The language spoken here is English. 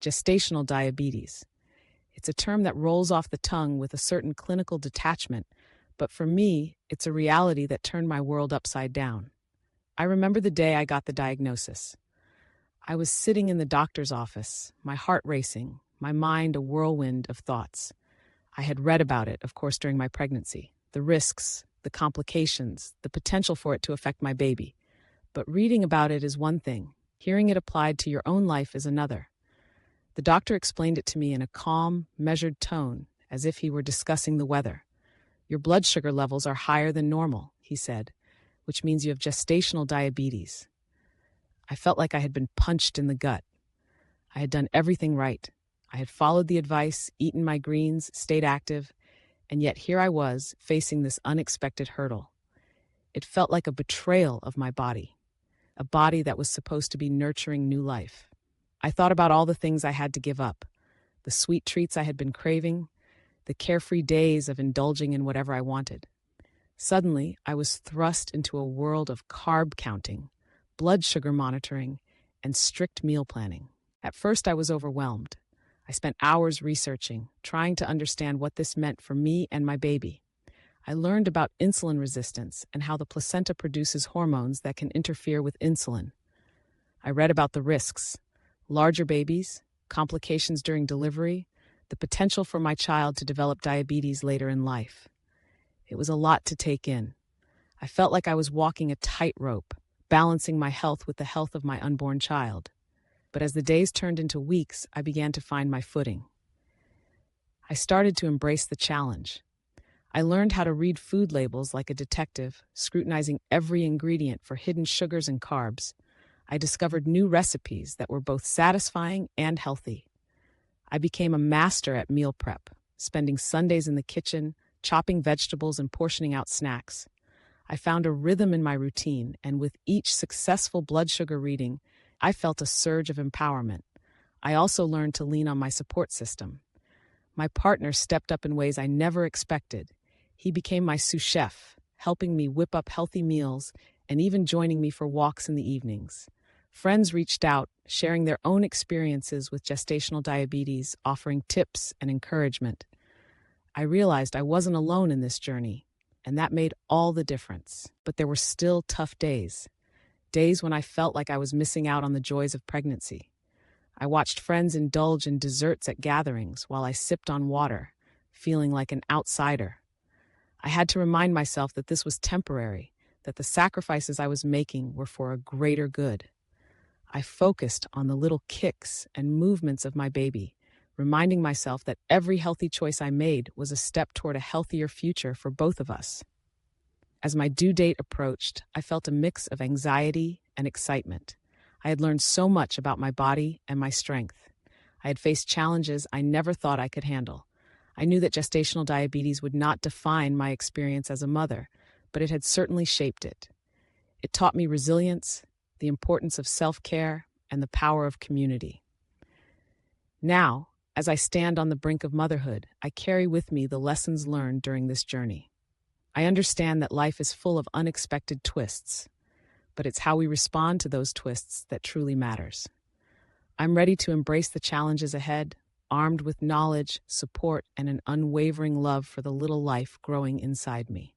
gestational diabetes. It's a term that rolls off the tongue with a certain clinical detachment, but for me, it's a reality that turned my world upside down. I remember the day I got the diagnosis. I was sitting in the doctor's office, my heart racing, my mind a whirlwind of thoughts. I had read about it, of course, during my pregnancy, the risks, the complications, the potential for it to affect my baby. But reading about it is one thing. Hearing it applied to your own life is another. The doctor explained it to me in a calm, measured tone, as if he were discussing the weather. Your blood sugar levels are higher than normal, he said, which means you have gestational diabetes. I felt like I had been punched in the gut. I had done everything right. I had followed the advice, eaten my greens, stayed active, and yet here I was, facing this unexpected hurdle. It felt like a betrayal of my body, a body that was supposed to be nurturing new life. I thought about all the things I had to give up, the sweet treats I had been craving, the carefree days of indulging in whatever I wanted. Suddenly, I was thrust into a world of carb counting, blood sugar monitoring, and strict meal planning. At first, I was overwhelmed. I spent hours researching, trying to understand what this meant for me and my baby. I learned about insulin resistance and how the placenta produces hormones that can interfere with insulin. I read about the risks: larger babies, complications during delivery, the potential for my child to develop diabetes later in life. It was a lot to take in. I felt like I was walking a tightrope, balancing my health with the health of my unborn child. But as the days turned into weeks, I began to find my footing. I started to embrace the challenge. I learned how to read food labels like a detective, scrutinizing every ingredient for hidden sugars and carbs. I discovered new recipes that were both satisfying and healthy. I became a master at meal prep, spending Sundays in the kitchen, chopping vegetables and portioning out snacks. I found a rhythm in my routine, and with each successful blood sugar reading, I felt a surge of empowerment. I also learned to lean on my support system. My partner stepped up in ways I never expected. He became my sous chef, helping me whip up healthy meals and even joining me for walks in the evenings. Friends reached out, sharing their own experiences with gestational diabetes, offering tips and encouragement. I realized I wasn't alone in this journey, and that made all the difference. But there were still tough days. Days when I felt like I was missing out on the joys of pregnancy. I watched friends indulge in desserts at gatherings while I sipped on water, feeling like an outsider. I had to remind myself that this was temporary, that the sacrifices I was making were for a greater good. I focused on the little kicks and movements of my baby, reminding myself that every healthy choice I made was a step toward a healthier future for both of us. As my due date approached, I felt a mix of anxiety and excitement. I had learned so much about my body and my strength. I had faced challenges I never thought I could handle. I knew that gestational diabetes would not define my experience as a mother, but it had certainly shaped it. It taught me resilience, the importance of self-care, and the power of community. Now, as I stand on the brink of motherhood, I carry with me the lessons learned during this journey. I understand that life is full of unexpected twists, but it's how we respond to those twists that truly matters. I'm ready to embrace the challenges ahead, armed with knowledge, support, and an unwavering love for the little life growing inside me.